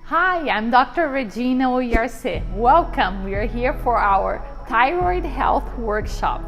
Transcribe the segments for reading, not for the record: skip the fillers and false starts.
Hi, I'm Dr. Regina Oyarce. Welcome. We are here for our Thyroid Health Workshop.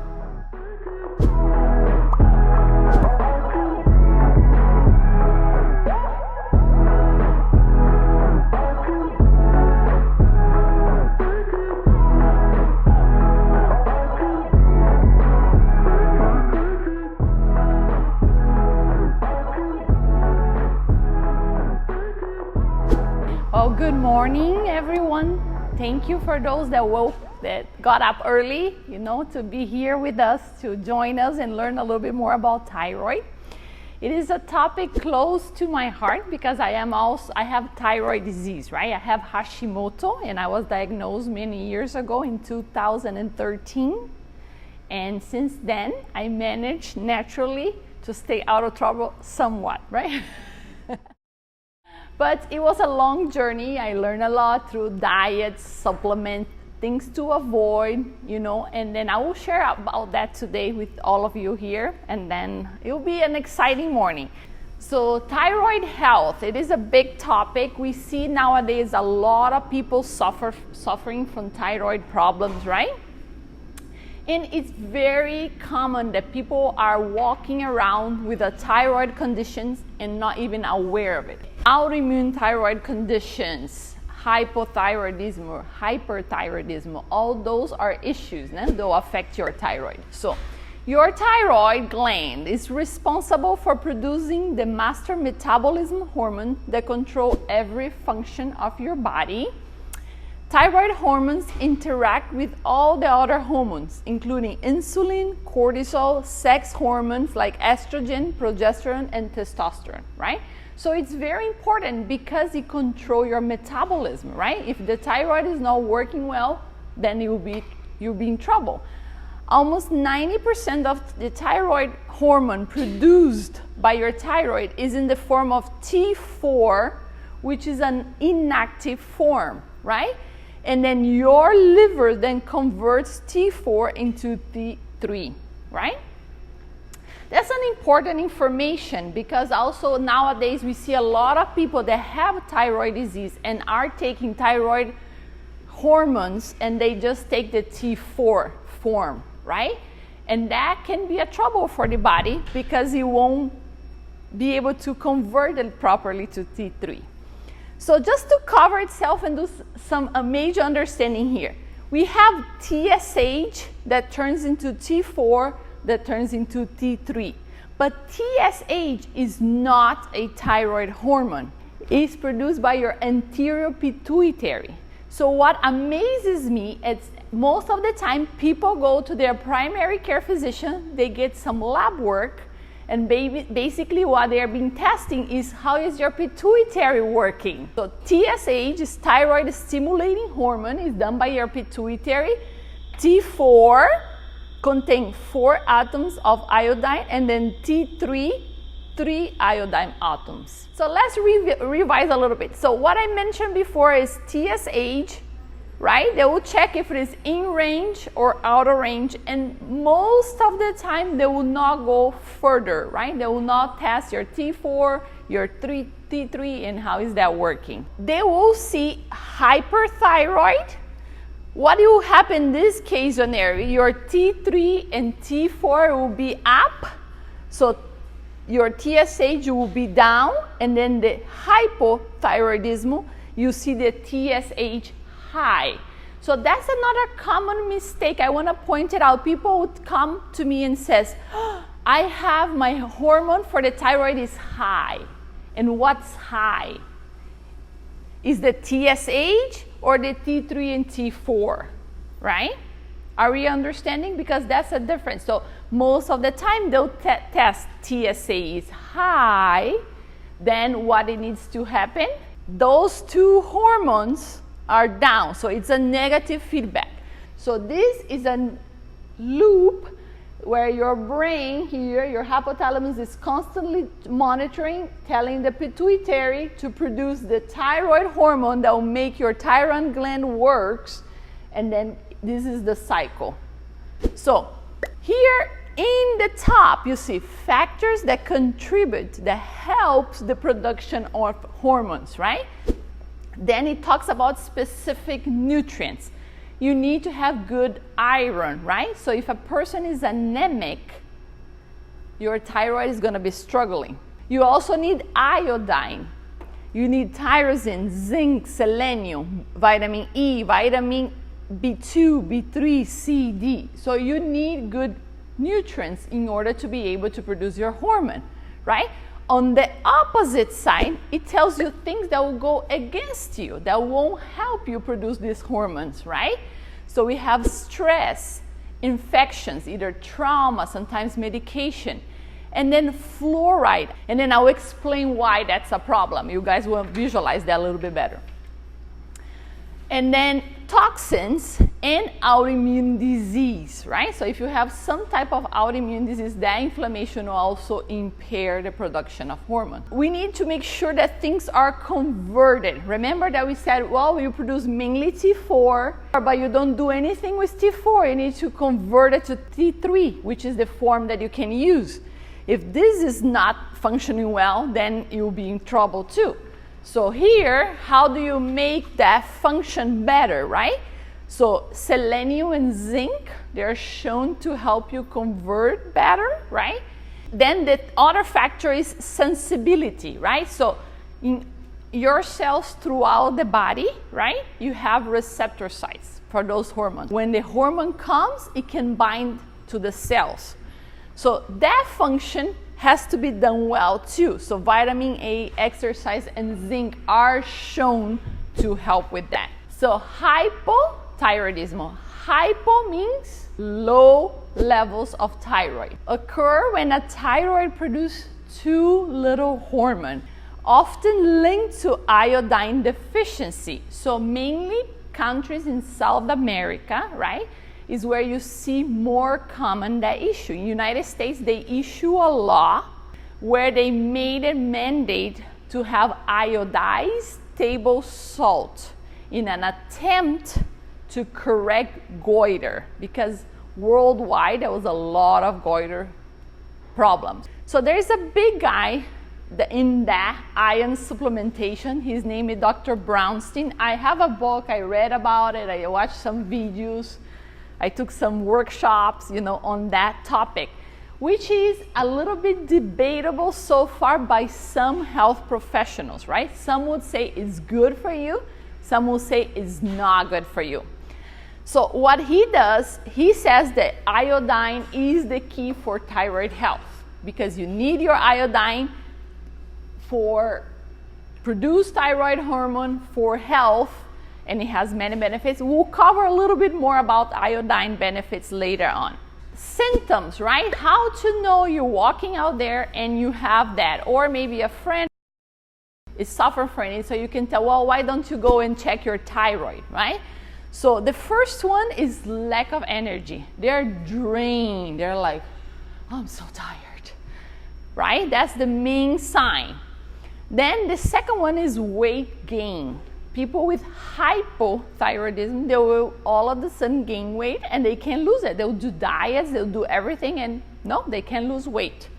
Well, good morning, everyone. Thank you for those that got up early, to be here with us, to join us and learn a little bit more about thyroid. It is a topic close to my heart because I have thyroid disease, right? I have Hashimoto, and I was diagnosed many years ago in 2013. And since then, I managed naturally to stay out of trouble somewhat, right? But it was a long journey. I learned a lot through diets, supplements, things to avoid, and then I will share about that today with all of you here, and then it will be an exciting morning. So thyroid health, it is a big topic. We see nowadays a lot of people suffering from thyroid problems, right? And it's very common that people are walking around with a thyroid conditions and not even aware of it. Autoimmune thyroid conditions, hypothyroidism or hyperthyroidism, all those are issues that will affect your thyroid. So your thyroid gland is responsible for producing the master metabolism hormone that controls every function of your body. Thyroid hormones interact with all the other hormones, including insulin, cortisol, sex hormones like estrogen, progesterone, and testosterone, right? So it's very important because it controls your metabolism, right? If the thyroid is not working well, then you'll be in trouble. Almost 90% of the thyroid hormone produced by your thyroid is in the form of T4, which is an inactive form, right? And then your liver then converts T4 into T3, right? That's an important information because also nowadays we see a lot of people that have thyroid disease and are taking thyroid hormones and they just take the T4 form, right? And that can be a trouble for the body because you won't be able to convert it properly to T3. So just to cover itself and do some major understanding here, we have TSH that turns into T4 that turns into T3. But TSH is not a thyroid hormone. It's produced by your anterior pituitary. So what amazes me is most of the time people go to their primary care physician, they get some lab work, and basically what they are being testing is how is your pituitary working. So TSH is thyroid stimulating hormone, is done by your pituitary. T4 contains 4 atoms of iodine, and then T3, 3 iodine atoms. So let's revise a little bit. So what I mentioned before is TSH, right? They will check if it is in range or out of range, and most of the time they will not go further, right? They will not test your T4, your T3, and how is that working. They will see hyperthyroid. What will happen in this case scenario? Your T3 and T4 will be up, so your TSH will be down, and then the hypothyroidism, you see the TSH high. So that's another common mistake. I want to point it out. People would come to me and says, I have my hormone for the thyroid is high. And what's high? Is the TSH or the T3 and T4, right? Are we understanding? Because that's a difference. So most of the time they'll test TSH is high. Then what it needs to happen? Those two hormones are down, so it's a negative feedback. So this is a loop where your brain here, your hypothalamus is constantly monitoring, telling the pituitary to produce the thyroid hormone that will make your thyroid gland works, and then this is the cycle. So here in the top you see factors that contribute, that helps the production of hormones, right? Then it talks about specific nutrients. You need to have good iron, right? So if a person is anemic, your thyroid is going to be struggling. You also need iodine. You need tyrosine, zinc, selenium, vitamin E, vitamin B2, B3, C, D. So you need good nutrients in order to be able to produce your hormone, right? On the opposite side, it tells you things that will go against you, that won't help you produce these hormones, right? So we have stress, infections, either trauma, sometimes medication, and then fluoride. And then I'll explain why that's a problem. You guys will visualize that a little bit better. And then toxins and autoimmune disease, right? So if you have some type of autoimmune disease, that inflammation will also impair the production of hormone. We need to make sure that things are converted. Remember that we said, well, you produce mainly T4, but you don't do anything with T4. You need to convert it to T3, which is the form that you can use. If this is not functioning well, then you'll be in trouble too. So here, how do you make that function better, right? So selenium and zinc, they're shown to help you convert better, right? Then the other factor is sensibility, right? So in your cells throughout the body, right, you have receptor sites for those hormones. When the hormone comes, it can bind to the cells. So that function has to be done well too. So vitamin A, exercise, and zinc are shown to help with that. So hypothyroidism. Hypo means low levels of thyroid. Occur when a thyroid produces too little hormone, often linked to iodine deficiency. So mainly countries in South America, right, is where you see more common that issue. In the United States, they issue a law where they made a mandate to have iodized table salt in an attempt to correct goiter, because worldwide there was a lot of goiter problems. So there's a big guy in that iron supplementation. His name is Dr. Brownstein. I have a book, I read about it, I watched some videos, I took some workshops, on that topic, which is a little bit debatable so far by some health professionals, right? Some would say it's good for you, some will say it's not good for you. So what he does, he says that iodine is the key for thyroid health, because you need your iodine for produce thyroid hormone for health, and it has many benefits. We'll cover a little bit more about iodine benefits later on. Symptoms, right? How to know you're walking out there and you have that, or maybe a friend is suffering from it, so you can tell, well, why don't you go and check your thyroid, right? So the first one is lack of energy. They're drained. They're like, oh, I'm so tired, right? That's the main sign. Then the second one is weight gain. People with hypothyroidism, they will all of a sudden gain weight and they can't lose it. They'll do diets, they'll do everything, and no, they can't lose weight.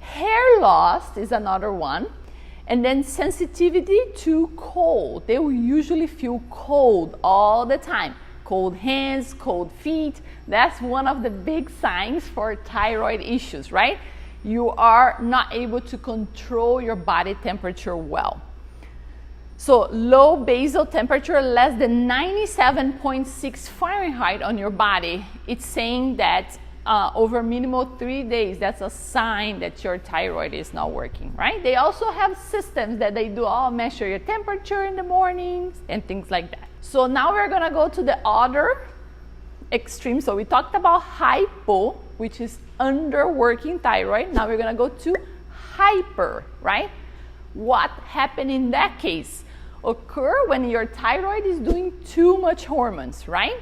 Hair loss is another one. And then sensitivity to cold. They will usually feel cold all the time. Cold hands, cold feet. That's one of the big signs for thyroid issues, right? You are not able to control your body temperature well. So low basal temperature, less than 97.6 Fahrenheit on your body, it's saying that over minimal 3 days, that's a sign that your thyroid is not working, right? They also have systems that they do measure your temperature in the mornings and things like that. So now we're gonna go to the other extreme. So we talked about hypo, which is underworking thyroid. Now we're gonna go to hyper, right? What happened in that case? Occur when your thyroid is doing too much hormones, right?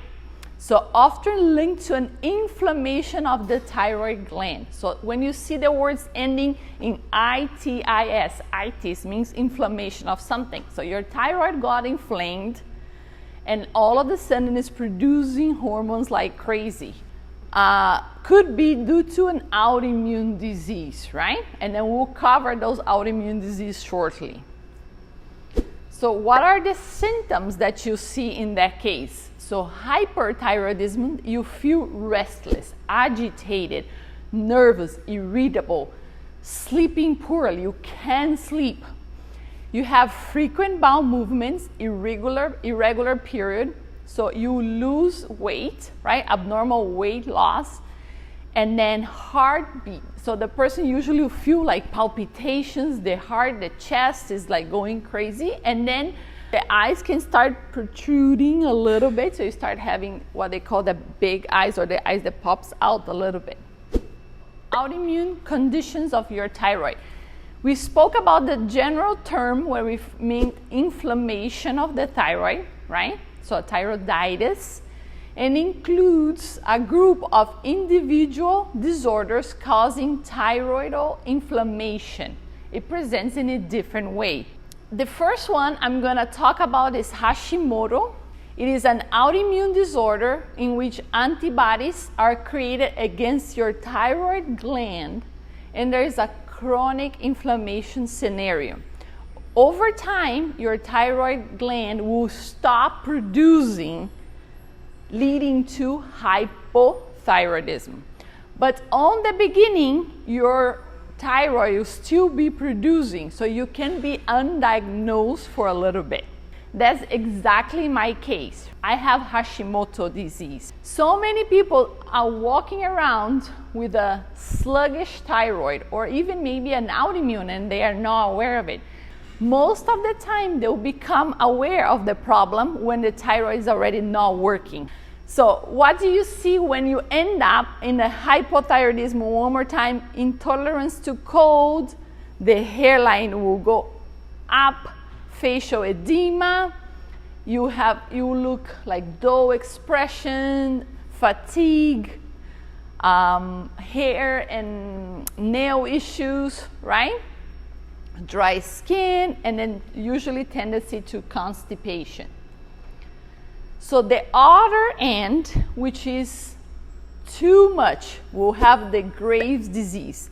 So often linked to an inflammation of the thyroid gland. So when you see the words ending in itis, itis means inflammation of something. So your thyroid got inflamed and all of a sudden is producing hormones like crazy. Could be due to an autoimmune disease, right? And then we'll cover those autoimmune diseases shortly. So what are the symptoms that you see in that case? So hyperthyroidism, you feel restless, agitated, nervous, irritable, sleeping poorly, you can't sleep. You have frequent bowel movements, irregular period, so you lose weight, right? Abnormal weight loss, and then heartbeat. So the person usually will feel like palpitations, the heart, the chest is like going crazy, and then the eyes can start protruding a little bit, so you start having what they call the big eyes, or the eyes that pops out a little bit. Autoimmune conditions of your thyroid. We spoke about the general term where we mean inflammation of the thyroid, right? So thyroiditis, and includes a group of individual disorders causing thyroidal inflammation. It presents in a different way. The first one I'm going to talk about is Hashimoto. It is an autoimmune disorder in which antibodies are created against your thyroid gland, and there is a chronic inflammation scenario. Over time, your thyroid gland will stop producing, leading to hypothyroidism. But on the beginning, your thyroid will still be producing, so you can be undiagnosed for a little bit. That's exactly my case. I have Hashimoto disease. So many people are walking around with a sluggish thyroid, or even maybe an autoimmune, and they are not aware of it. Most of the time, they'll become aware of the problem when the thyroid is already not working. So what do you see when you end up in a hypothyroidism? One more time, intolerance to cold, the hairline will go up, facial edema, you look like dull expression, fatigue, hair and nail issues, right? Dry skin, and then usually tendency to constipation. So the other end, which is too much, will have the Graves' disease.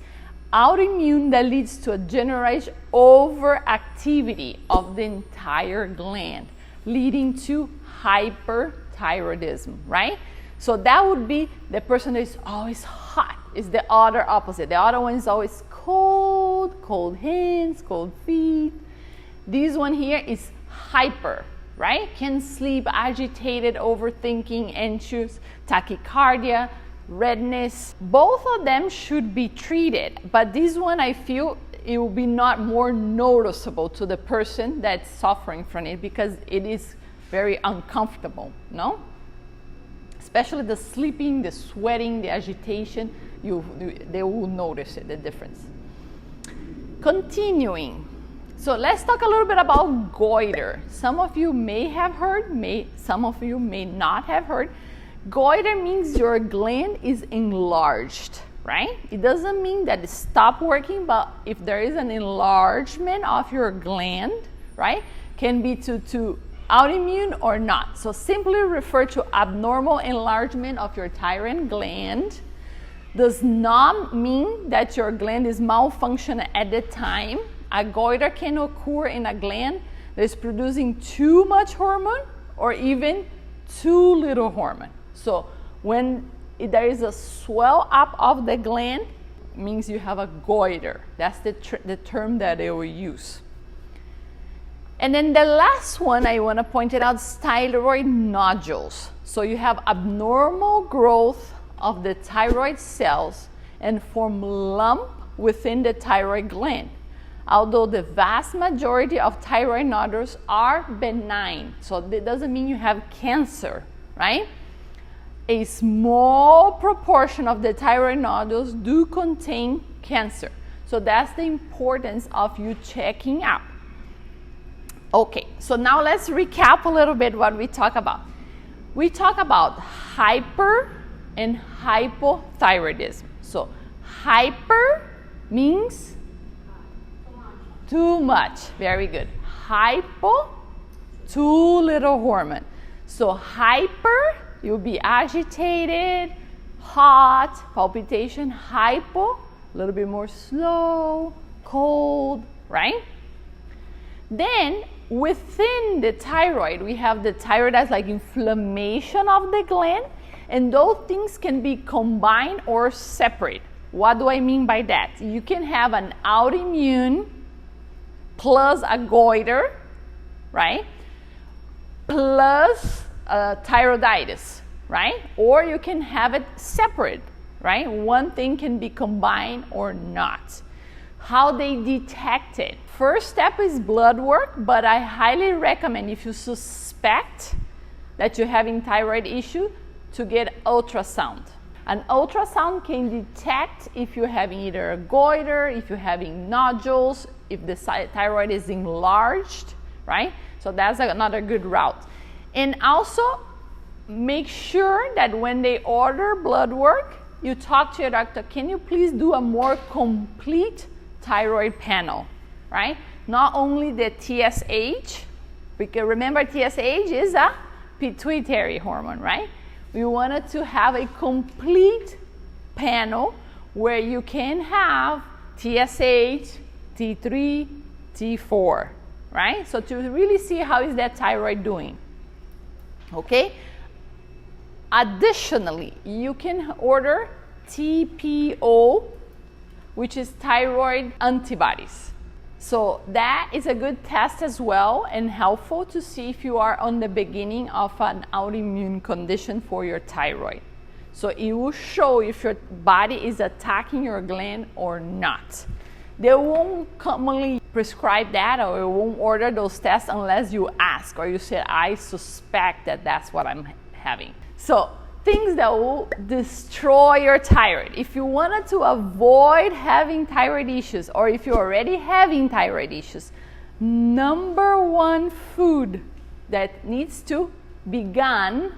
Autoimmune that leads to a generalized overactivity of the entire gland, leading to hyperthyroidism, right? So that would be the person that is always hot, is the other opposite. The other one is always cold, cold hands, cold feet. This one here is hyper, right? Can't sleep, agitated, overthinking, anxious, tachycardia, redness. Both of them should be treated, but this one I feel it will be not more noticeable to the person that's suffering from it, because it is very uncomfortable, no? Especially the sleeping, the sweating, the agitation, they will notice it, the difference. Continuing. So let's talk a little bit about goiter. Some of you may have heard, some of you may not have heard. Goiter means your gland is enlarged, right? It doesn't mean that it stopped working, but if there is an enlargement of your gland, right, can be to autoimmune or not. So simply refer to abnormal enlargement of your thyroid gland. Does not mean that your gland is malfunctioning at the time. A goiter can occur in a gland that is producing too much hormone or even too little hormone. So when there is a swell up of the gland, it means you have a goiter. That's the term that they will use. And then the last one I want to point it out is thyroid nodules. So you have abnormal growth of the thyroid cells and form lump within the thyroid gland. Although the vast majority of thyroid nodules are benign, so that doesn't mean you have cancer, right? A small proportion of the thyroid nodules do contain cancer. So that's the importance of you checking out. Okay, so now let's recap a little bit what we talk about. We talk about hyper and hypothyroidism. So hyper means too much. Very good. Hypo, too little hormone. So hyper, you'll be agitated, hot, palpitation. Hypo, a little bit more slow, cold, right? Then within the thyroid, we have the thyroid as like inflammation of the gland, and those things can be combined or separate. What do I mean by that? You can have an autoimmune plus a goiter, right? Plus thyroiditis, right? Or you can have it separate, right? One thing can be combined or not. How they detect it. First step is blood work, but I highly recommend if you suspect that you're having thyroid issue to get ultrasound. An ultrasound can detect if you're having either a goiter, if you're having nodules, if the thyroid is enlarged, right? So that's another good route. And also make sure that when they order blood work, you talk to your doctor, can you please do a more complete thyroid panel, right? Not only the TSH, because remember TSH is a pituitary hormone, right? We wanted to have a complete panel where you can have TSH, T3, T4, right? So to really see how is that thyroid doing, okay? Additionally, you can order TPO, which is thyroid antibodies. So that is a good test as well and helpful to see if you are on the beginning of an autoimmune condition for your thyroid. So it will show if your body is attacking your gland or not. They won't commonly prescribe that, or they won't order those tests unless you ask or you say, I suspect that that's what I'm having. So things that will destroy your thyroid. If you wanted to avoid having thyroid issues, or if you're already having thyroid issues, number one food that needs to be gone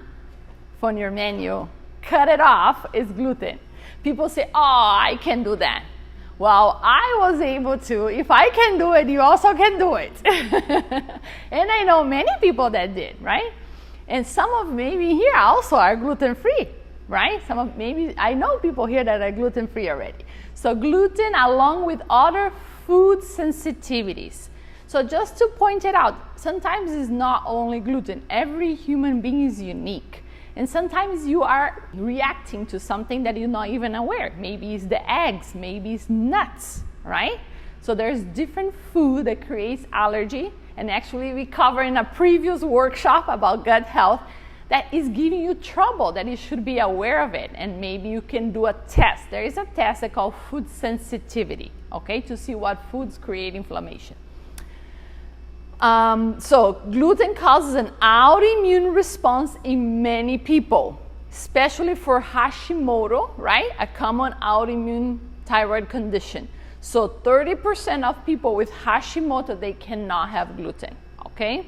from your menu, cut it off, is gluten. People say, oh, I can do that. Well, I was able to. If I can do it, you also can do it. And I know many people that did, right? And some of maybe here also are gluten-free, right? Maybe I know people here that are gluten-free already. So gluten along with other food sensitivities. So just to point it out, sometimes it's not only gluten. Every human being is unique. And sometimes you are reacting to something that you're not even aware. Maybe it's the eggs, maybe it's nuts, right? So there's different food that creates allergy. And actually we covered in a previous workshop about gut health that is giving you trouble, that you should be aware of it. And maybe you can do a test. There is a test that's called food sensitivity, okay, to see what foods create inflammation. So gluten causes an autoimmune response in many people, especially for Hashimoto, right? A common autoimmune thyroid condition. So 30% of people with Hashimoto, they cannot have gluten, okay?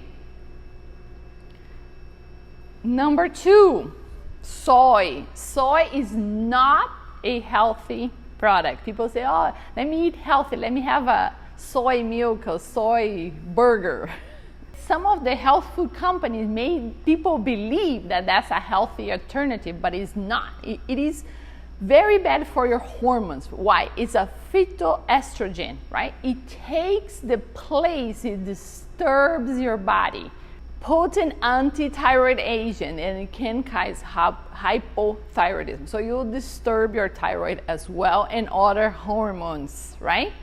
Number 2, soy. Soy is not a healthy product. People say, oh, let me eat healthy. Let me have a soy milk or soy burger. Some of the health food companies made people believe that that's a healthy alternative, but it's not. It is very bad for your hormones. Why? It's a phytoestrogen, right? It takes the place, it disturbs your body. Potent anti-thyroid agent, and it can cause hypothyroidism. So you'll disturb your thyroid as well, and other hormones, right?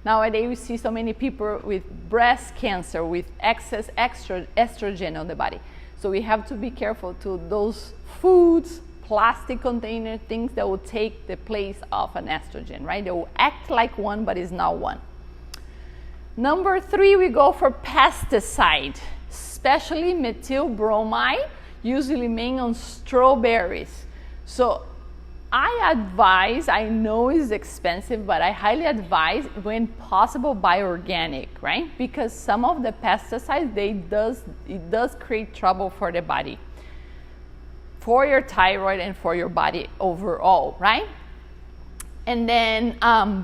Nowadays we see so many people with breast cancer with excess estrogen on the body. So we have to be careful to those foods, plastic container things that will take the place of an estrogen, right? They will act like one, but is not one. Number 3, we go for pesticide, especially methyl bromide, usually made on strawberries. So I advise, I know it's expensive, but I highly advise, when possible, buy organic, right? Because some of the pesticides, it does create trouble for the body, for your thyroid and for your body overall, right? And then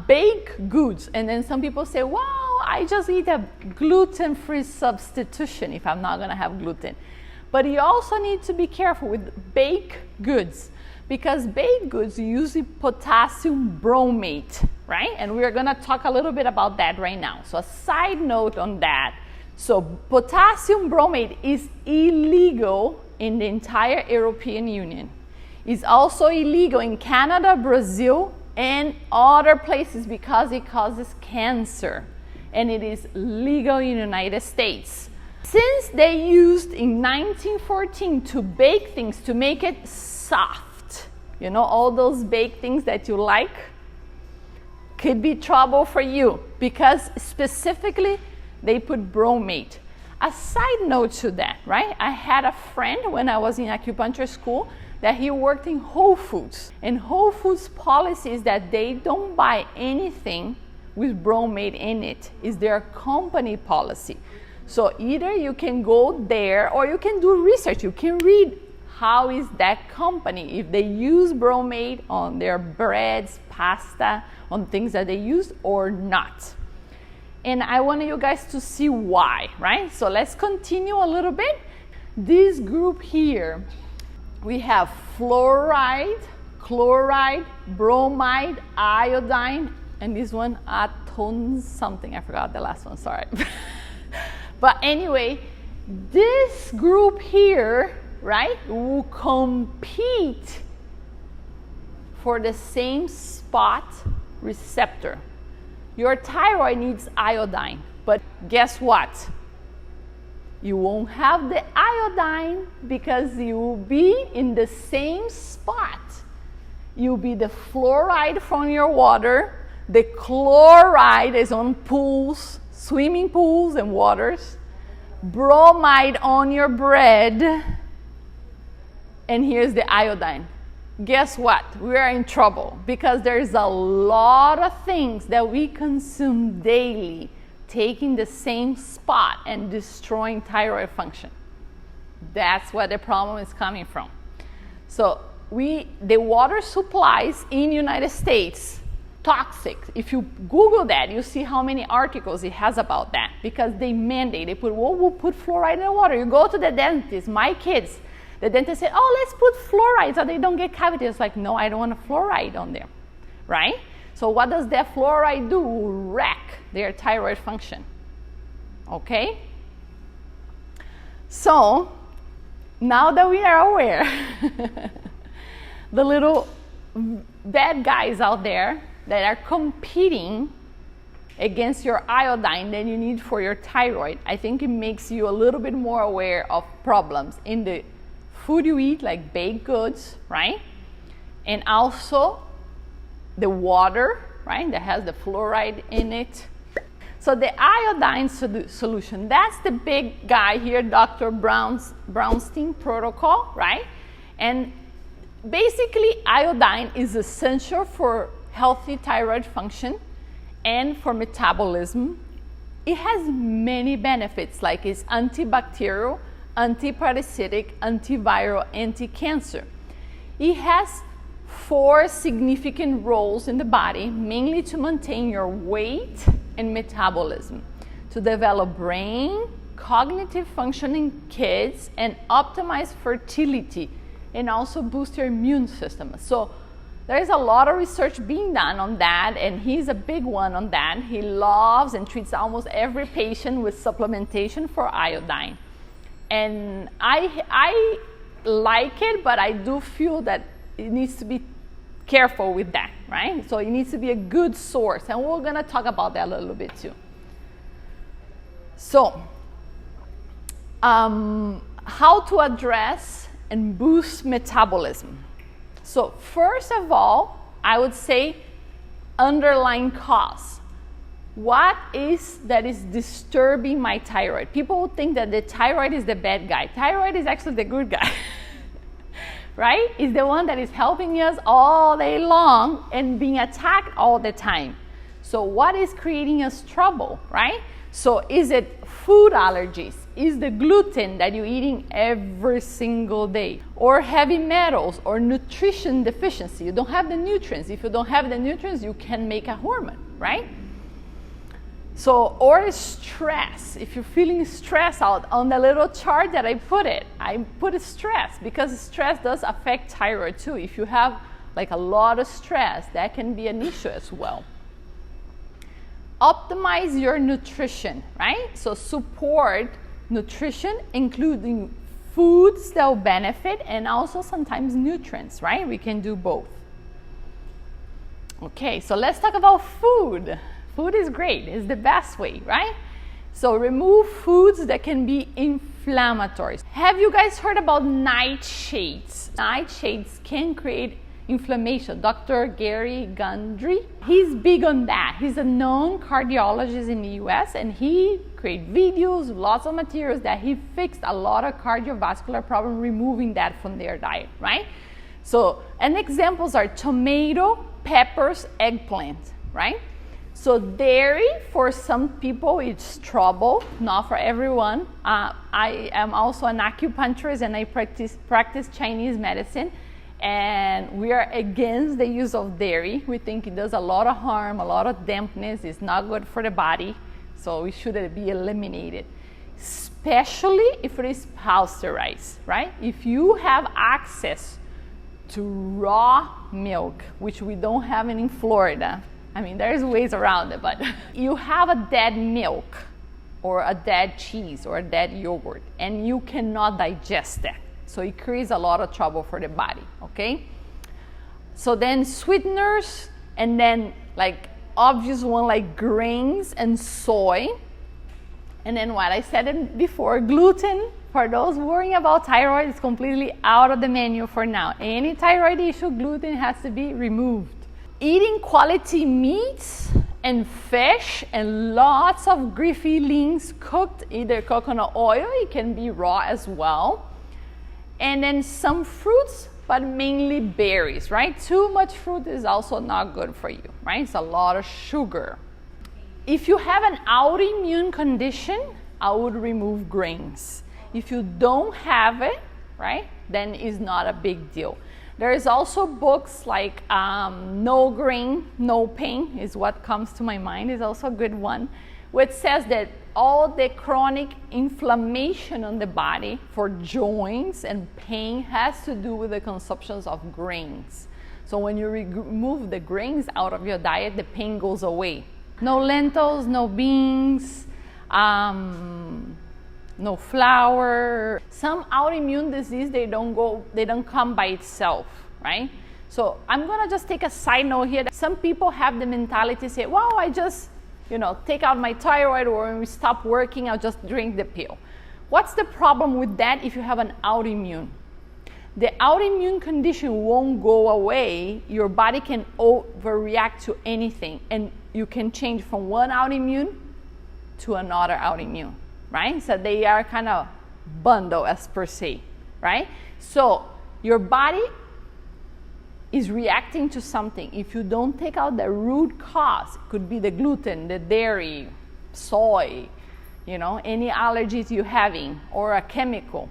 baked goods. And then some people say, well, I just eat a gluten-free substitution if I'm not gonna have gluten. But you also need to be careful with baked goods, because baked goods use potassium bromate, right? And we're gonna talk a little bit about that right now. So a side note on that, So potassium bromate is illegal in the entire European Union. It's also illegal in Canada, Brazil, and other places because it causes cancer. And it is legal in the United States. Since they used in 1914 to bake things to make it soft, you know, all those baked things that you like, could be trouble for you because specifically they put bromate. A side note to that, right? I had a friend when I was in acupuncture school that he worked in Whole Foods. And Whole Foods policy is that they don't buy anything with bromate in it. It's their company policy. So either you can go there or you can do research. You can read how is that company, if they use bromate on their breads, pasta, on things that they use or not. And I want you guys to see why, right? So let's continue a little bit. This group here, we have fluoride, chloride, bromide, iodine, and this one, atone something. I forgot the last one, sorry. But anyway, this group here, right, will compete for the same spot receptor. Your thyroid needs iodine, but guess what? You won't have the iodine because you will be in the same spot. You'll be the fluoride from your water, the chloride is on pools, swimming pools and waters, bromide on your bread, and here's the iodine. Guess what? We are in trouble because there's a lot of things that we consume daily taking the same spot and destroying thyroid function. That's where the problem is coming from. So the water supplies in the United States, toxic. If you Google that, you see how many articles it has about that because they mandate, they put, well, we'll put fluoride in the water. You go to the dentist, my kids, the dentist said, oh, let's put fluoride so they don't get cavities. It's like, no, I don't want a fluoride on there, right? So what does that fluoride do? Wreck their thyroid function, okay? So now that we are aware, the little bad guys out there that are competing against your iodine that you need for your thyroid, I think it makes you a little bit more aware of problems in the food you eat, like baked goods, right? And also the water, right, that has the fluoride in it. So the iodine solution, that's the big guy here, Dr. Brownstein protocol, right? And basically iodine is essential for healthy thyroid function and for metabolism. It has many benefits, like it's antibacterial, antiparasitic, antiviral, anti-cancer. It has 4 significant roles in the body, mainly to maintain your weight and metabolism, to develop brain, cognitive function in kids, and optimize fertility, and also boost your immune system. So there is a lot of research being done on that, and he's a big one on that. He loves and treats almost every patient with supplementation for iodine. And I like it, but I do feel that it needs to be careful with that, right? So it needs to be a good source, and we're gonna talk about that a little bit too. So, how to address and boost metabolism. So first of all, I would say underlying cause. What is that is disturbing my thyroid? People think that the thyroid is the bad guy. Thyroid is actually the good guy, right? It's the one that is helping us all day long and being attacked all the time. So what is creating us trouble, right? So is it food allergies? Is the gluten that you're eating every single day? Or heavy metals or nutrition deficiency? You don't have the nutrients. If you don't have the nutrients, you can make a hormone, right? So, or stress. If you're feeling stressed out, on the little chart that I put stress because stress does affect thyroid too. If you have like a lot of stress, that can be an issue as well. optimize your nutrition, right? So support nutrition, including foods that will benefit and also sometimes nutrients, right? We can do both. Okay, so let's talk about food. Food is great, it's the best way, right? So remove foods that can be inflammatory. Have you guys heard about nightshades? Nightshades can create inflammation. Dr. Gary Gundry, he's big on that. He's a known cardiologist in the US, and he created videos, lots of materials that he fixed a lot of cardiovascular problems removing that from their diet, right? So, and examples are tomato, peppers, eggplant, right? So dairy, for some people, it's trouble, not for everyone. I am also an acupuncturist and I practice Chinese medicine, and we are against the use of dairy. We think it does a lot of harm, a lot of dampness, it's not good for the body, so it should be eliminated, especially if it is pasteurized, right? If you have access to raw milk, which we don't have in Florida, I mean, there's ways around it, but you have a dead milk or a dead cheese or a dead yogurt, and you cannot digest that. So it creates a lot of trouble for the body, okay? So then sweeteners, and then like obvious one like grains and soy. And then what I said it before, gluten. For those worrying about thyroid, it's completely out of the menu for now. Any thyroid issue, gluten has to be removed. Eating quality meats and fish and lots of griffy leans cooked, either coconut oil, it can be raw as well. And then some fruits, but mainly berries, right? Too much fruit is also not good for you, right? It's a lot of sugar. If you have an autoimmune condition, I would remove grains. If you don't have it, right, then it's not a big deal. There is also books like No Grain, No Pain is what comes to my mind, is also a good one, which says that all the chronic inflammation on the body for joints and pain has to do with the consumptions of grains. So when you remove the grains out of your diet, the pain goes away. No lentils, no beans, no flour. Some autoimmune disease, they don't come by itself, right? So I'm gonna just take a side note here. Some people have the mentality say, well, I just, take out my thyroid, or when we stop working, I'll just drink the pill. What's the problem with that if you have an autoimmune? The autoimmune condition won't go away. Your body can overreact to anything, and you can change from one autoimmune to another autoimmune, right? So they are kind of bundled as per se, right? So your body is reacting to something. If you don't take out the root cause, it could be the gluten, the dairy, soy, any allergies you're having, or a chemical,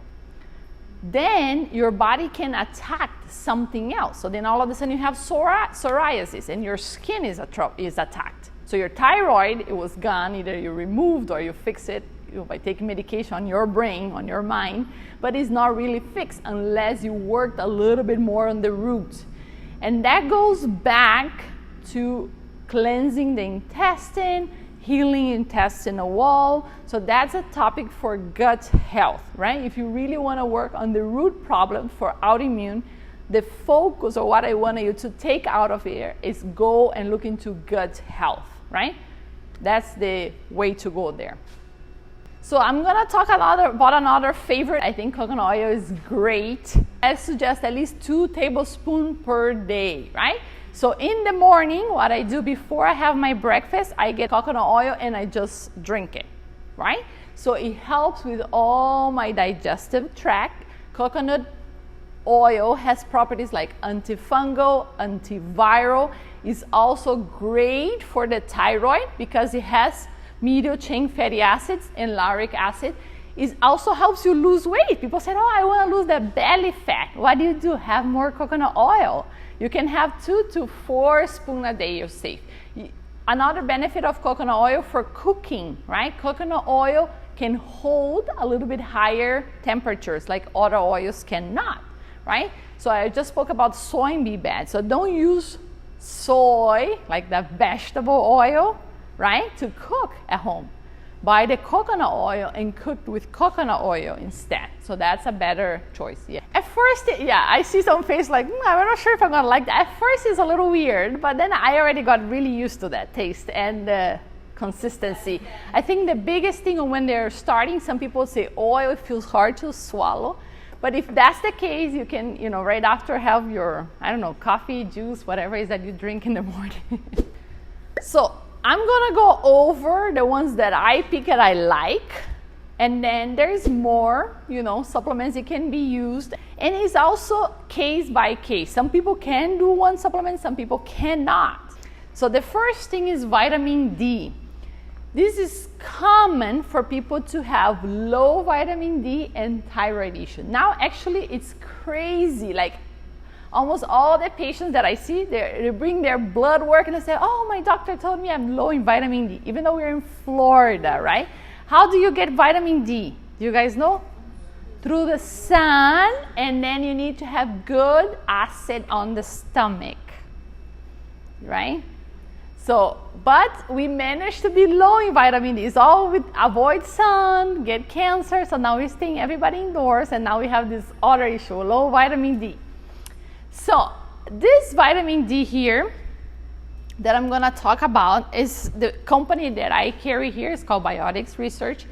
then your body can attack something else. So then all of a sudden you have psoriasis and your skin is attacked. So your thyroid, it was gone, either you removed or you fix it by taking medication on your brain, on your mind, but it's not really fixed unless you worked a little bit more on the root. And that goes back to cleansing the intestine, healing intestinal wall. So that's a topic for gut health, right? If you really want to work on the root problem for autoimmune, the focus, or what I want you to take out of here, is go and look into gut health, right? That's the way to go there. So I'm gonna talk about another favorite. I think coconut oil is great. I suggest at least 2 tablespoons per day, right? So in the morning, what I do before I have my breakfast, I get coconut oil and I just drink it, right? So it helps with all my digestive tract. Coconut oil has properties like antifungal, antiviral. It's also great for the thyroid because it has medial chain fatty acids and lauric acid. It also helps you lose weight. People say, oh, I want to lose that belly fat. What do? Have more coconut oil. You can have 2 to 4 spoons a day, you're safe. Another benefit of coconut oil for cooking, right? Coconut oil can hold a little bit higher temperatures like other oils cannot, right? So I just spoke about soybean bad. So don't use soy, like the vegetable oil, right, to cook at home. Buy the coconut oil and cook with coconut oil instead. So that's a better choice. Yeah. At first, yeah, I see some face like, I'm not sure if I'm gonna like that. At first it's a little weird, but then I already got really used to that taste and the consistency. I think the biggest thing when they're starting, some people say oil feels hard to swallow. But if that's the case, you can, right after have your, I don't know, coffee, juice, whatever it is that you drink in the morning. So I'm gonna go over the ones that I pick and I like, and then there's more, supplements that can be used, and it's also case by case. Some people can do one supplement, some people cannot. So the first thing is vitamin D. This is common for people to have low vitamin D and thyroid issue. Now actually it's crazy, like almost all the patients that I see, they bring their blood work and they say, oh, my doctor told me I'm low in vitamin D, even though we're in Florida, right? How do you get vitamin D? Do you guys know? Through the sun, and then you need to have good acid on the stomach, right? So, but we managed to be low in vitamin D. It's all with avoid sun, get cancer, so now we're staying everybody indoors, and now we have this other issue, low vitamin D. So this vitamin D here that I'm gonna talk about is the company that I carry here. It's called Biotics Research.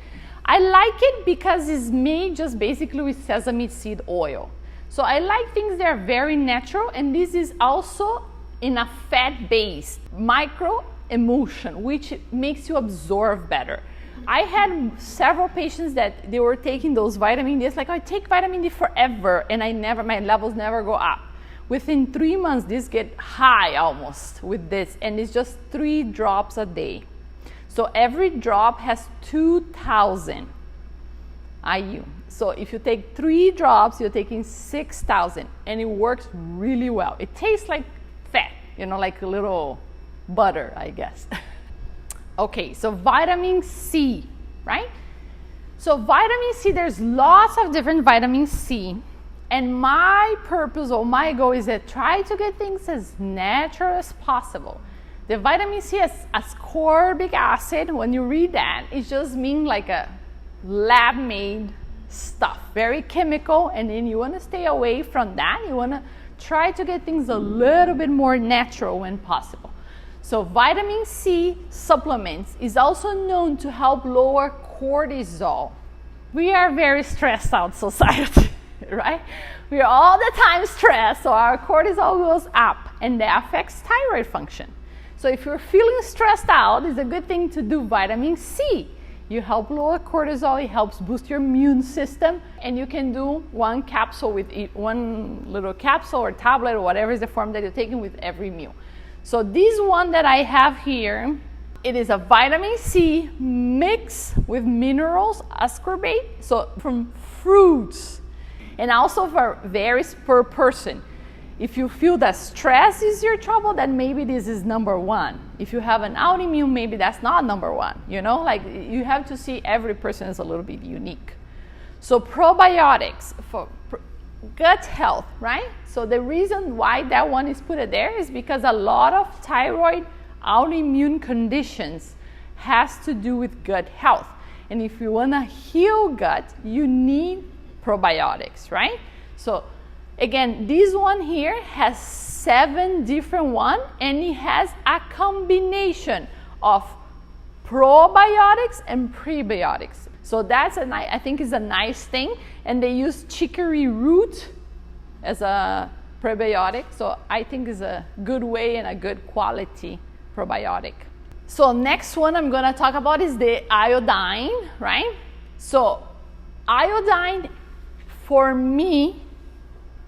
I like it because it's made just basically with sesame seed oil. So I like things that are very natural, and this is also in a fat-based micro emulsion, which makes you absorb better. I had several patients that they were taking those vitamin D. It's like, I take vitamin D forever, and my levels never go up. Within 3 months, this get high almost with this, and it's just 3 drops a day. So every drop has 2,000 IU. So if you take 3 drops, you're taking 6,000, and it works really well. It tastes like fat, like a little butter, I guess. Okay, so vitamin C, right? So vitamin C, there's lots of different vitamin C. And my purpose or my goal is to try to get things as natural as possible. The vitamin C has ascorbic acid. When you read that, it just means like a lab-made stuff, very chemical, and then you want to stay away from that. You want to try to get things a little bit more natural when possible. So vitamin C supplements is also known to help lower cortisol. We are a very stressed out society. Right? We are all the time stressed, so our cortisol goes up, and that affects thyroid function. So if you're feeling stressed out, it's a good thing to do vitamin C. You help lower cortisol, it helps boost your immune system, and you can do one little capsule or tablet or whatever is the form that you're taking with every meal. So this one that I have here, it is a vitamin C mixed with minerals, ascorbate, so from fruits. And also varies per person. If you feel that stress is your trouble, then maybe this is number 1. If you have an autoimmune, maybe that's not number 1. Like you have to see every person is a little bit unique. So probiotics for gut health, right? So the reason why that one is put there is because a lot of thyroid autoimmune conditions has to do with gut health. And if you want to heal gut, you need probiotics, right? So again, this one here has 7 different ones, and it has a combination of probiotics and prebiotics. So that's I think is a nice thing, and they use chicory root as a prebiotic, so I think is a good way and a good quality probiotic. So next one I'm gonna talk about is the iodine, right? So iodine, for me,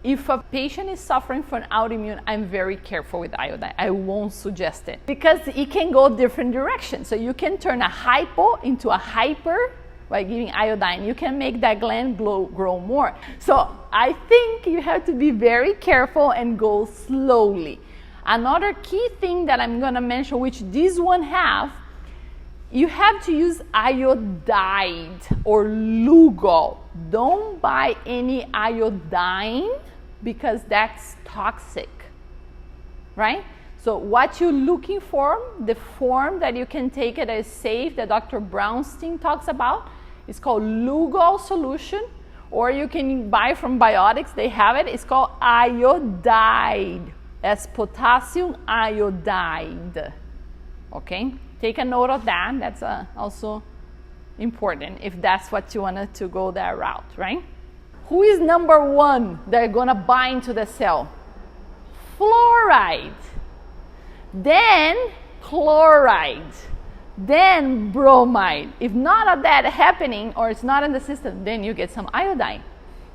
if a patient is suffering from autoimmune, I'm very careful with iodine. I won't suggest it because it can go different directions. So you can turn a hypo into a hyper by giving iodine. You can make that gland grow more. So I think you have to be very careful and go slowly. Another key thing that I'm gonna mention, which this one have, you have to use iodide or Lugol. Don't buy any iodine because that's toxic, right? So what you're looking for, the form that you can take it as safe that Dr. Brownstein talks about, is called Lugol solution, or you can buy from Biotics, they have it, it's called iodide. That's potassium iodide. Okay, take a note of that. That's also important if that's what you wanted to go that route, right? Who is number one they're gonna bind to the cell? Fluoride, then chloride, then bromide. If none of that happening or it's not in the system, then you get some iodine.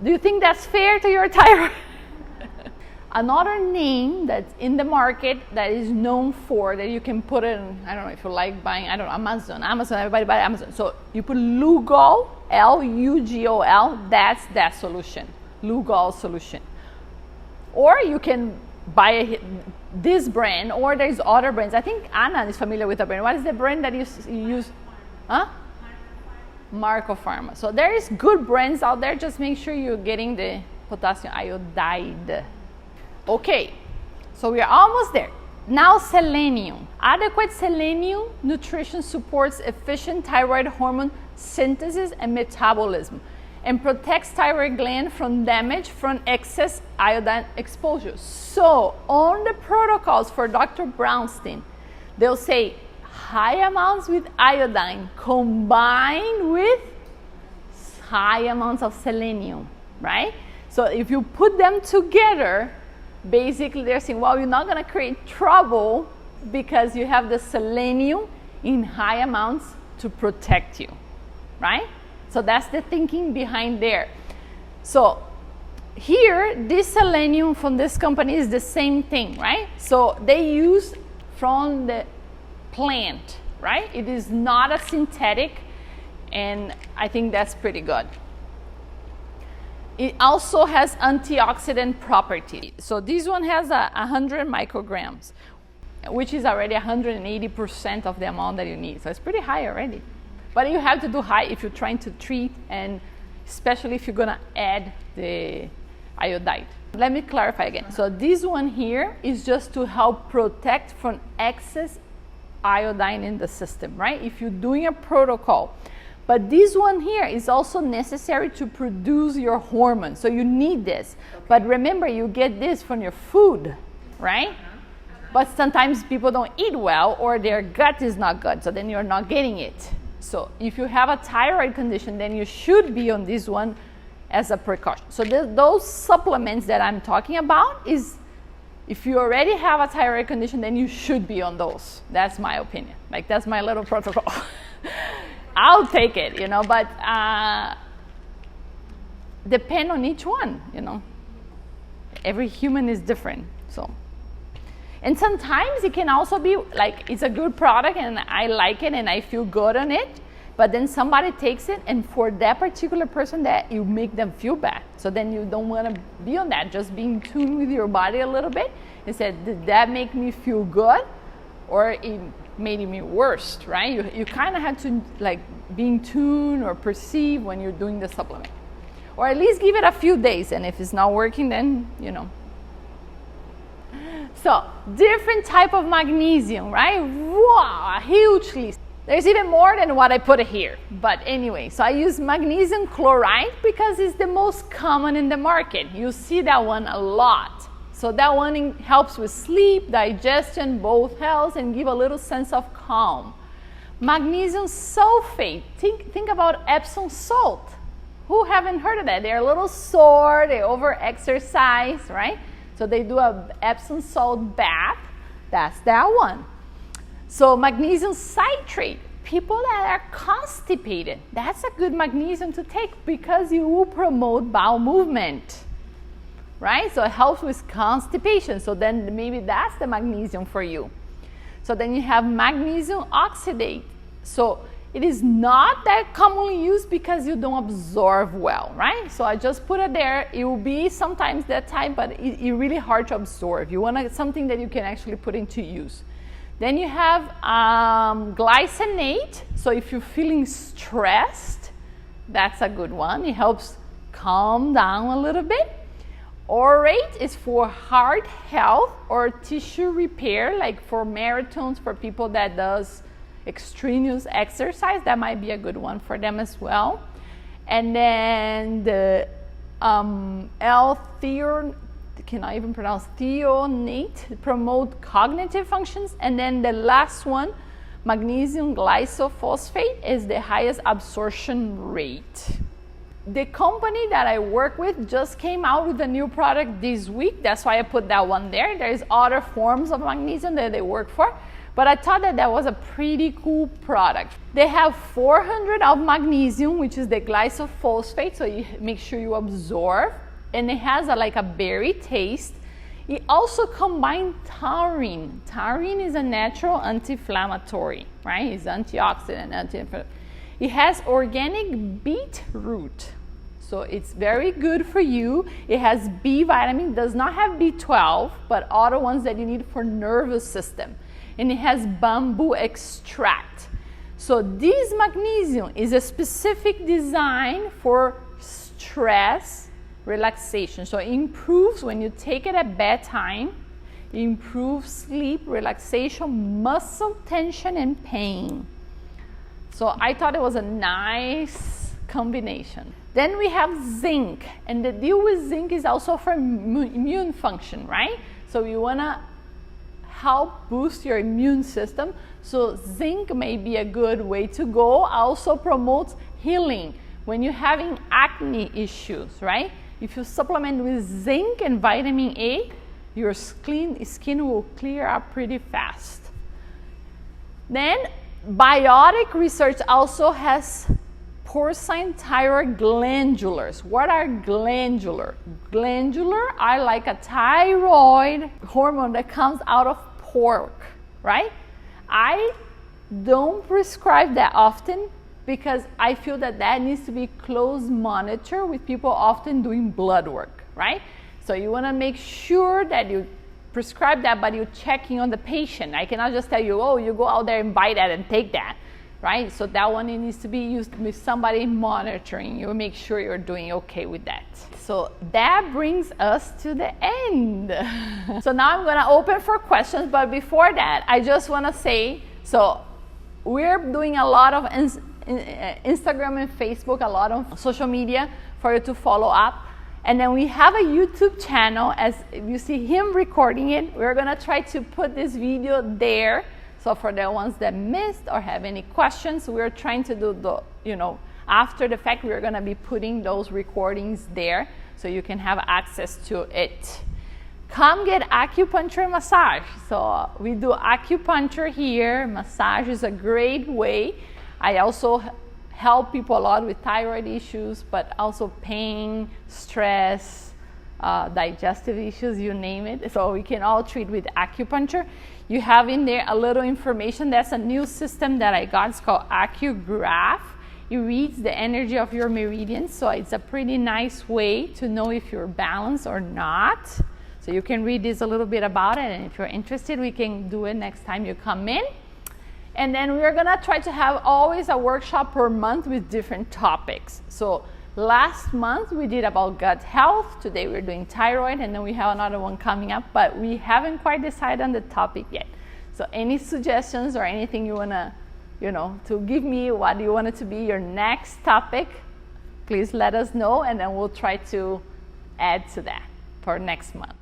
Do you think that's fair to your thyroid? Another name that's in the market that is known for, that you can put in, I don't know if you like buying, I don't know, Amazon, everybody buy Amazon. So you put Lugol, L-U-G-O-L, that's that solution, Lugol solution. Or you can buy this brand, or there's other brands. I think Anna is familiar with the brand. What is the brand that you use? Huh? Marco Pharma. So there is good brands out there, just make sure you're getting the potassium iodide. Okay, so we are almost there. Now selenium. Adequate selenium nutrition supports efficient thyroid hormone synthesis and metabolism and protects thyroid gland from damage from excess iodine exposure. So on the protocols for Dr. Brownstein, they'll say high amounts with iodine combined with high amounts of selenium, right? So if you put them together, basically they're saying, well, you're not going to create trouble because you have the selenium in high amounts to protect you, right? So that's the thinking behind there. So here, this selenium from this company is the same thing, right? So they use from the plant, right? It is not a synthetic, and I think that's pretty good. It also has antioxidant property. So this one has 100 micrograms, which is already 180% of the amount that you need. So it's pretty high already. But you have to do high if you're trying to treat, and especially if you're gonna add the iodide. Let me clarify again. So this one here is just to help protect from excess iodine in the system, right? If you're doing a protocol. But this one here is also necessary to produce your hormone. So you need this. Okay. But remember, you get this from your food, right? But sometimes people don't eat well, or their gut is not good, so then you're not getting it. So if you have a thyroid condition, then you should be on this one as a precaution. So those supplements that I'm talking about is, if you already have a thyroid condition, then you should be on those. That's my opinion. Like, that's my little protocol. I'll take it, you know, but depend on each one, you know. Every human is different, so. And sometimes it can also be like, it's a good product and I like it and I feel good on it, but then somebody takes it and for that particular person, that you make them feel bad. So then you don't want to be on that, just be in tune with your body a little bit and say, did that make me feel good, or it made me worse, right? You kind of have to like be in tune or perceive when you're doing the supplement, or at least give it a few days, and if it's not working, then you know. So different type of magnesium, right? Wow, a huge list. There's even more than what I put here, but anyway, so I use magnesium chloride because it's the most common in the market. You see that one a lot. So that one helps with sleep, digestion, both health, and give a little sense of calm. Magnesium sulfate, think about Epsom salt. Who haven't heard of that? They're a little sore, they over-exercise, right? So they do a Epsom salt bath, that's that one. So magnesium citrate, people that are constipated, that's a good magnesium to take because you will promote bowel movement. Right? So it helps with constipation. So then maybe that's the magnesium for you. So then you have magnesium oxidate. So it is not that commonly used because you don't absorb well, right? So I just put it there. It will be sometimes that type, but it's really hard to absorb. You want something that you can actually put into use. Then you have glycinate. So if you're feeling stressed, that's a good one. It helps calm down a little bit. Orate is for heart health or tissue repair, like for marathons, for people that does extraneous exercise. That might be a good one for them as well. And then the L-theanate, cannot even pronounce, thionate, promote cognitive functions. And then the last one, magnesium glyphosate, is the highest absorption rate. The company that I work with just came out with a new product this week. That's why I put that one there. There's other forms of magnesium that they work for, but I thought that that was a pretty cool product. They have 400 of magnesium, which is the glyphosate, so you make sure you absorb, and it has like a berry taste. It also combines taurine. Taurine is a natural anti-inflammatory, right? It's antioxidant, anti-inflammatory. It has organic beetroot, so it's very good for you. It has B vitamin, does not have B12, but other ones that you need for nervous system. And it has bamboo extract. So this magnesium is a specific design for stress relaxation. So it improves when you take it at bedtime. It improves sleep, relaxation, muscle tension, and pain. So I thought it was a nice combination. Then we have zinc, and the deal with zinc is also for immune function, right? So you wanna help boost your immune system. So zinc may be a good way to go. Also promotes healing when you're having acne issues, right? If you supplement with zinc and vitamin A, your skin will clear up pretty fast. Then biotic research also has porcine thyroid glandulars. What are glandular? Glandular are like a thyroid hormone that comes out of pork, right? I don't prescribe that often because I feel that that needs to be close monitored with people often doing blood work, right? So you want to make sure that you prescribe that, but you're checking on the patient. I cannot just tell you, oh, you go out there and buy that and take that, right? So that one, it needs to be used with somebody monitoring you, make sure you're doing okay with that. So that brings us to the end. So now I'm gonna open for questions, but before that, I just wanna say, so we're doing a lot of Instagram and Facebook, a lot of social media for you to follow up. And then we have a YouTube channel. As you see him recording it, we're gonna try to put this video there. So for the ones that missed or have any questions, we're trying to do the, after the fact, we're gonna be putting those recordings there so you can have access to it. Come get acupuncture and massage. So we do acupuncture here. Massage is a great way. I also help people a lot with thyroid issues, but also pain, stress, digestive issues, you name it. So we can all treat with acupuncture. You have in there a little information. That's a new system that I got. It's called AcuGraph. It reads the energy of your meridians. So it's a pretty nice way to know if you're balanced or not. So you can read this a little bit about it. And if you're interested, we can do it next time you come in. And then we're gonna try to have always a workshop per month with different topics. So last month we did about gut health. Today we're doing thyroid, and then we have another one coming up, but we haven't quite decided on the topic yet. So any suggestions or anything you wanna, to give me what you want it to be your next topic, please let us know, and then we'll try to add to that for next month.